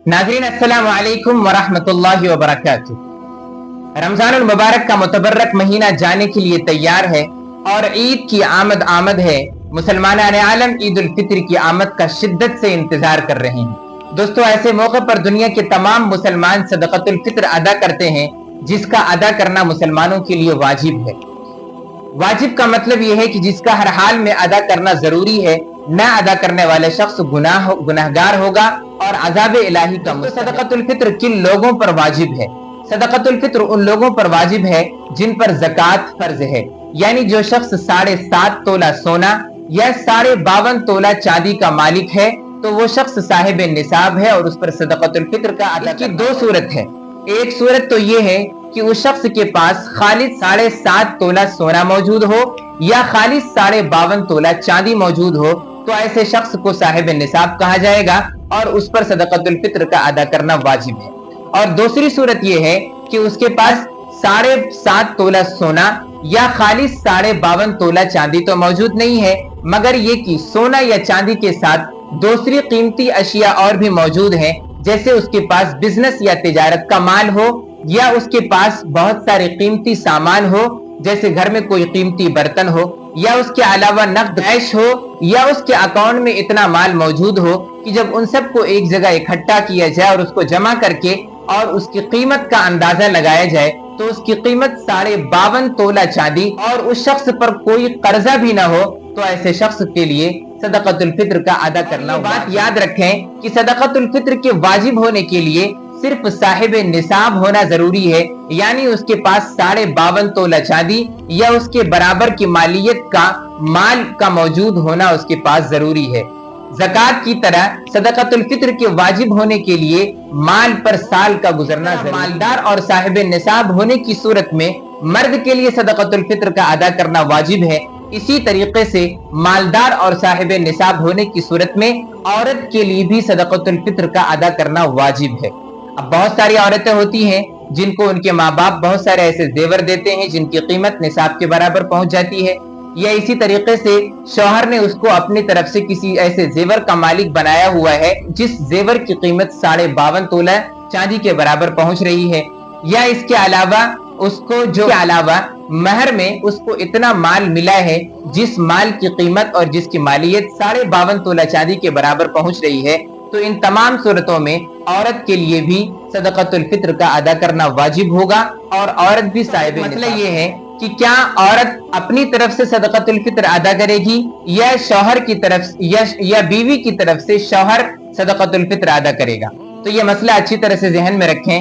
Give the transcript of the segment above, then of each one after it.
नाज़रीन अस्सलामु अलैकुम वरहमतुल्लाहि वबरकातुहू। रमज़ानुल मुबारक का मुतबर्रक महीना जाने के लिए तैयार है और ईद की आमद है। मुसलमान आलम ईद उल फित्र की आमद का शिद्दत से इंतजार कर रहे हैं। दोस्तों, ऐसे मौके पर दुनिया के तमाम मुसलमान सदक़तुल फित्र अदा करते हैं, जिसका अदा करना मुसलमानों के लिए वाजिब है। वाजिब का मतलब यह है कि जिसका हर हाल में अदा करना जरूरी है। न अदा करने वाले शख्स गुनाहगार होगा और अज़ाब इलाही का। सदक़तुल फित्र किन लोगों पर वाजिब है? सदक़तुल फित्र उन लोगों पर वाजिब है जिन पर ज़कात फर्ज है, यानी जो शख्स 7.5 तोला सोना या 52.5 तोला चांदी का मालिक है, तो वो शख्स साहिब निसाब है और उस पर सदक़तुल फित्र का अदा की दो सूरत है। एक सूरत तो ये है कि उस शख्स के पास खालिद 7.5 तोला सोना मौजूद हो या खालिद 52.5 तोला चांदी मौजूद हो, तो ऐसे शख्स को साहिब निसाब कहा जाएगा और उस पर सदक़तुल फित्र का अदा करना वाजिब है। और दूसरी सूरत यह है कि उसके पास 7.5 तोला सोना या खालिद 52.5 तोला चांदी तो मौजूद नहीं है, मगर ये कि सोना या चांदी के साथ दूसरी कीमती अशिया और भी मौजूद हैं, जैसे उसके पास बिजनेस या तिजारत का माल हो, या उसके पास बहुत सारे कीमती सामान हो, जैसे घर में कोई कीमती बर्तन हो, या उसके अलावा नकद कैश हो, या उसके अकाउंट में इतना माल मौजूद हो कि जब उन सबको एक जगह इकट्ठा किया जाए और उसको जमा करके और उसकी कीमत का अंदाजा लगाया जाए, तो उसकी कीमत 52.5 तोला चांदी और उस शख्स पर कोई कर्जा भी ना हो, तो ऐसे शख्स के लिए सदक़तुल फित्र का अदा करना। बात याद रखें कि सदक़तुल फित्र के वाजिब होने के लिए सिर्फ साहिब निसाब होना जरूरी है, यानी उसके पास 52.5 तोला चांदी या उसके बराबर की मालियत का माल का मौजूद होना उसके पास जरूरी है। ज़कात की तरह सदक़तुल फित्र के वाजिब होने के लिए माल पर साल का गुजरना मालदार और साहिब निसाब होने की सूरत में मर्द के लिए सदक़तुल फित्र का अदा करना वाजिब है। इसी तरीके से मालदार और साहिब निसाब होने की सूरत में औरत के लिए भी सदक़तुल फित्र का अदा करना वाजिब है। अब बहुत सारी औरतें होती हैं जिनको उनके माँ बाप बहुत सारे ऐसे जेवर देते हैं जिनकी कीमत निसाब के बराबर पहुंच जाती है, या इसी तरीके से शौहर ने उसको अपनी तरफ से किसी ऐसे जेवर का मालिक बनाया हुआ है जिस जेवर की कीमत 52.5 तोला चांदी के बराबर पहुंच रही है, या इसके अलावा उसको जो अलावा महर में उसको इतना माल मिला है जिस माल की कीमत और जिसकी मालियत 52.5 तोला चांदी के बराबर पहुंच रही है। तो इन तमाम सूरतों में औरत के लिए भी सदक़तुल फित्र का अदा करना वाजिब होगा और औरत भी साहिब। मसला ये है कि क्या औरत अपनी तरफ से सदक़तुल फित्र अदा करेगी या शौहर की तरफ या बीवी की तरफ से शौहर सदक़तुल फित्र अदा करेगा? तो ये मसला अच्छी तरह से ज़हन में रखें,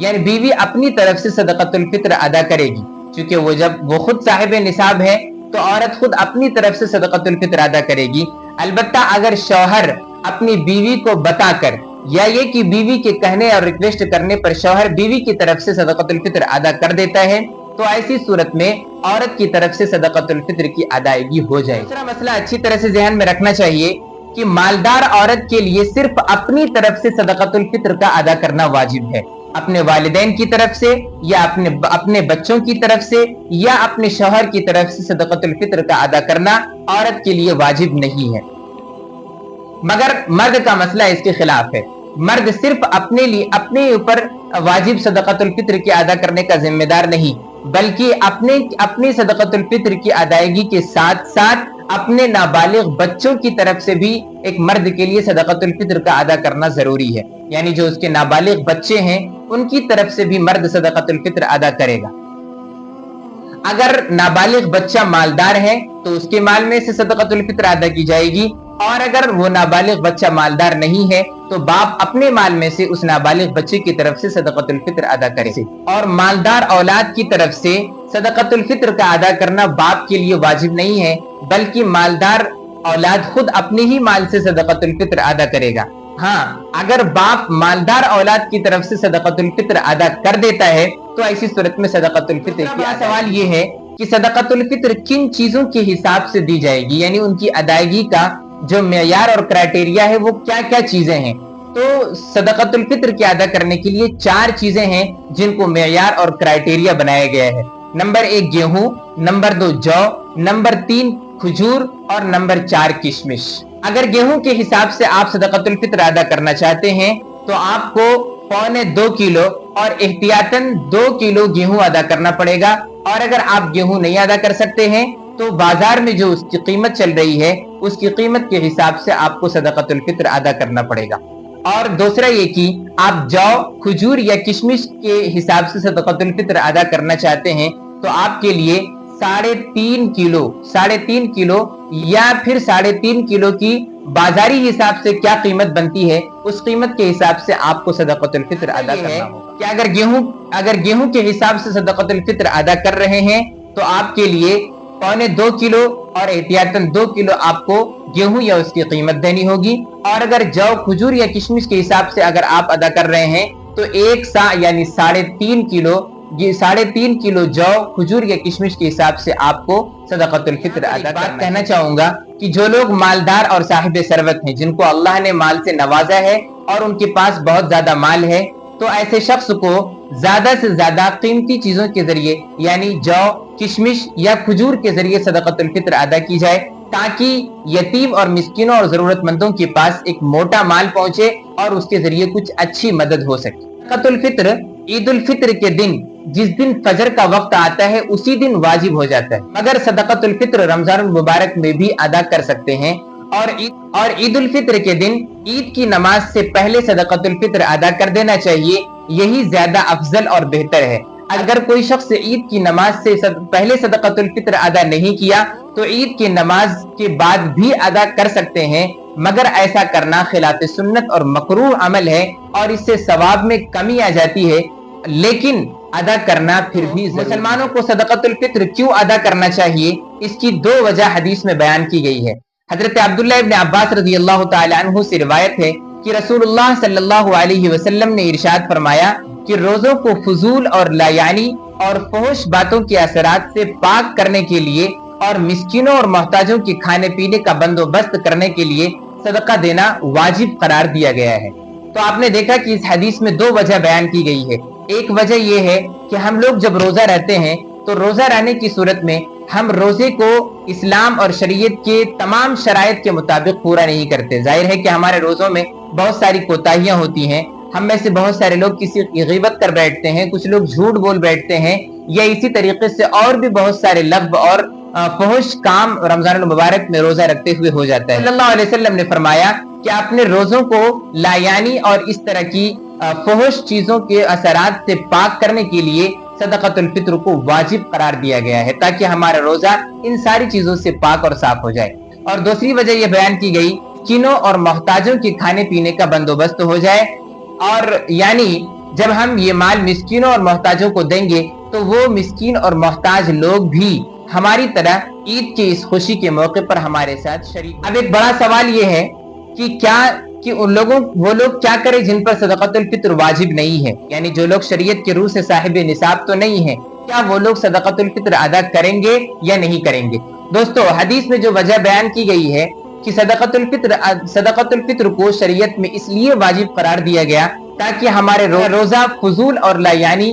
यानी बीवी अपनी तरफ से सदक़तुल फित्र अदा करेगी, क्योंकि वो खुद साहिब निसाब है, तो औरत खुद अपनी तरफ से सदक़तुल फित्र अदा करेगी। अलबत्ता अगर शौहर अपनी बीवी को बताकर या ये कि बीवी के कहने और रिक्वेस्ट करने पर शौहर बीवी की तरफ से सदक़तुल फित्र अदा कर देता है, तो ऐसी सूरत में औरत की तरफ से सदक़तुल फित्र की अदायगी हो जाए। दूसरा मसला अच्छी तरह से ध्यान में रखना चाहिए कि मालदार औरत के लिए सिर्फ अपनी तरफ से सदक़तुल फित्र का अदा करना वाजिब है। अपने वालिदैन की तरफ से या अपने बच्चों की तरफ से या अपने शौहर की तरफ से सदक़तुल फित्र का अदा करना औरत के लिए वाजिब नहीं है। मगर मर्द का मसला इसके खिलाफ है। मर्द सिर्फ अपने ऊपर वाजिब सदक़तुल फित्र की अदा करने का जिम्मेदार नहीं, बल्कि अपने सदक़तुल फित्र की अदायगी के साथ साथ अपने नाबालिग बच्चों की तरफ से भी एक मर्द के लिए सदक़तुल फित्र का अदा करना जरूरी है, यानी जो उसके नाबालिग बच्चे हैं उनकी तरफ से भी मर्द सदक़तुल फित्र अदा करेगा। अगर नाबालिग बच्चा मालदार है तो उसके माल में से सदक़तुल फित्र अदा की जाएगी, और अगर वो नाबालिग बच्चा मालदार नहीं है तो बाप अपने माल में से उस नाबालिग बच्चे की तरफ से सदक़तुल फित्र अदा करे। और मालदार औलाद की तरफ से सदक़तुल फित्र का अदा करना बाप के लिए वाजिब नहीं है, बल्कि मालदार औलाद खुद अपने ही माल से सदक़तुल फित्र अदा करेगा। हाँ, अगर बाप मालदार औलाद की तरफ से सदक़तुल फित्र अदा कर देता है तो ऐसी सूरत में सदक़तुल फित्र की सवाल ये है कि सदक़तुल फित्र किन चीजों के हिसाब से दी जाएगी, यानी उनकी अदायगी का जो मेयार और क्राइटेरिया है वो क्या क्या चीजें हैं। तो सदक़तुल फित्र के अदा करने के लिए 4 चीजें हैं जिनको मेयार और क्राइटेरिया बनाया गया है। नंबर 1 गेहूं, नंबर 2 जौ, नंबर 3 खजूर और नंबर 4 किशमिश। अगर गेहूं के हिसाब से आप सदक़तुल फित्र अदा करना चाहते हैं तो आपको 1.25 किलो और एहतियातन 2 किलो गेहूं अदा करना पड़ेगा। और अगर आप गेहूं नहीं अदा कर सकते हैं तो बाजार में जो उसकी कीमत चल रही है उसकी कीमत के हिसाब से आपको सदक़तुल फित्र अदा करना पड़ेगा। और दूसरा ये कि आप जौ, खजूर या किशमिश के हिसाब से सदक़तुल फित्र अदा करना चाहते हैं तो आपके लिए 3.5 किलो या फिर 3.5 किलो की बाजारी हिसाब से क्या कीमत बनती है उस कीमत के हिसाब से आपको सदक़तुल फित्र अदा करना होगा। कि अगर गेहूं के हिसाब से सदक़तुल फित्र अदा कर रहे हैं तो आपके लिए 1.25 किलो और एहतियातन 2 किलो आपको गेहूं या उसकी कीमत देनी होगी। और अगर जौ, खजूर या किशमिश के हिसाब से अगर आप अदा कर रहे हैं तो 1 सा यानी 3.5 किलो जौ, खजूर या किशमिश के हिसाब से आपको सदक़तुल फित्र अदा करना। कहना चाहूंगा कि जो लोग मालदार और साहिब सरवत हैं, जिनको अल्लाह ने माल से नवाजा है और उनके पास बहुत ज्यादा माल है, तो ऐसे शख्स को ज्यादा से ज्यादा कीमती चीजों के जरिए यानी जौ, किशमिश या खजूर के जरिए सदक़तुल फित्र अदा की जाए ताकि यतीम और मिस्किनों और जरूरतमंदों के पास एक मोटा माल पहुंचे और उसके जरिए कुछ अच्छी मदद हो सके। सदक़तुल फित्र ईद उल फित्र के दिन, जिस दिन फजर का वक्त आता है उसी दिन वाजिब हो जाता है, मगर सदक़तुल फित्र रमजानुल मुबारक में भी अदा कर सकते हैं। और ईद उल फित्र के दिन ईद की नमाज से पहले सदक़तुल फित्र अदा कर देना चाहिए, यही ज्यादा अफजल और बेहतर है। अगर कोई शख्स ईद की नमाज से पहले सदक़तुल फित्र अदा नहीं किया तो ईद की नमाज के बाद भी अदा कर सकते हैं, मगर ऐसा करना खिलाफ सुन्नत और मकरूह अमल है और इससे सवाब में कमी आ जाती है, लेकिन अदा करना फिर भी। मुसलमानों को सदक़तुल फित्र क्यों अदा करना चाहिए, इसकी 2 वजह हदीस में बयान की गई है। हजरत अब्दुल्लाह इब्न अब्बास रज़ियल्लाहु ताला अन्हु से रिवायत है कि रसूलुल्लाह सल्लल्लाहु अलैहि वसल्लम ने इरशाद फरमाया कि रोजों को फजूल और लायानी और फहश बातों के असरात से पाक करने के लिए और मिस्किनों और मोहताजों के खाने पीने का बंदोबस्त करने के लिए सदका देना वाजिब करार दिया गया है। तो आपने देखा कि इस हदीस में 2 वजह बयान की गई है। एक वजह यह है कि हम लोग जब रोजा रहते हैं तो रोजा रहने की सूरत में हम रोजे को इस्लाम और शरीयत के तमाम शराइत के मुताबिक पूरा नहीं करते। जाहिर है कि हमारे रोजों में बहुत सारी कोताहियां होती हैं। हम में से बहुत सारे लोग किसी की ग़ीबत कर बैठते हैं, कुछ लोग झूठ बोल बैठते हैं, या इसी तरीके से और भी बहुत सारे लग़्व और फहश काम रमजानुल मुबारक में रोजा रखते हुए हो जाता है। सल्लल्लाहु अलैहि वसल्लम ने फरमाया कि अपने रोजों को लायानी और इस तरह की फहश चीजों के असरात से पाक करने के लिए सदक़तुल फित्र को वाजिब करार दिया गया है ताकि हमारा रोजा इन सारी चीजों से पाक और साफ हो जाए। और दूसरी वजह यह बयान की गई मिस्किनों और मोहताजों के खाने पीने का बंदोबस्त हो जाए, और यानी जब हम ये माल मिस्किनों और मोहताजों को देंगे तो वो मिस्किन और मोहताज लोग भी हमारी तरह ईद की इस खुशी के मौके पर हमारे साथ शरीक। अब एक बड़ा सवाल ये है कि वो लोग क्या करें जिन पर सदक़तुल फित्र वाजिब नहीं है, यानी जो लोग शरीयत के रूह से साहिब निसाब तो नहीं है, क्या वो लोग सदक़तुल फित्र अदा करेंगे या नहीं करेंगे। दोस्तों, हदीस में जो वजह बयान की गई है कि सदक़तुल फित्र को शरीयत में इसलिए वाजिब करार दिया गया ताकि हमारे रोजा फजूल लायानी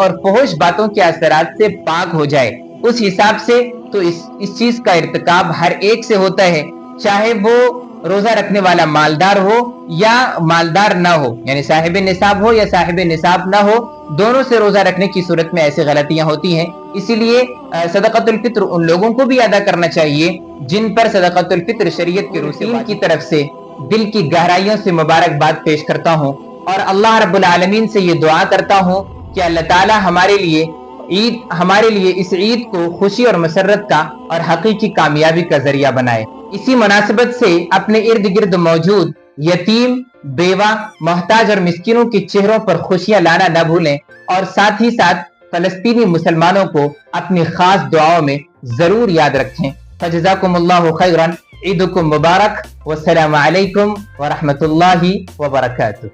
और फहश बातों के असरात से पाक हो जाए, उस हिसाब से तो इस चीज का इर्तिकाब हर एक से होता है, चाहे वो रोजा रखने वाला मालदार हो या मालदार ना हो, यानी साहिब निसाब हो या साहिब निसाब ना हो, दोनों से रोजा रखने की सूरत में ऐसी गलतियां होती हैं। इसीलिए सदक़तुल फित्र उन लोगों को भी अदा करना चाहिए जिन पर सदक़तुल फित्र शरीयत के रूल की तरफ से दिल की गहराइयों से मुबारकबाद पेश करता हूँ और अल्लाह रब्बुल आलमीन से ये दुआ करता हूँ कि अल्लाह ताला हमारे लिए इस ईद को खुशी और मसरत का और हकीकी कामयाबी का जरिया बनाए। इसी मुनासिबत से अपने इर्द गिर्द मौजूद यतीम, बेवा, मोहताज और मिस्किनों के चेहरों पर खुशियां लाना न भूलें और साथ ही साथ फलस्तीनी मुसलमानों को अपनी खास दुआओं में जरूर याद रखें। फजज़ाकुमुल्लाहु खैरन, ईदुकुम मुबारक, वस्सलामु अलैकुम व रहमतुल्लाहि व बरकातुहू।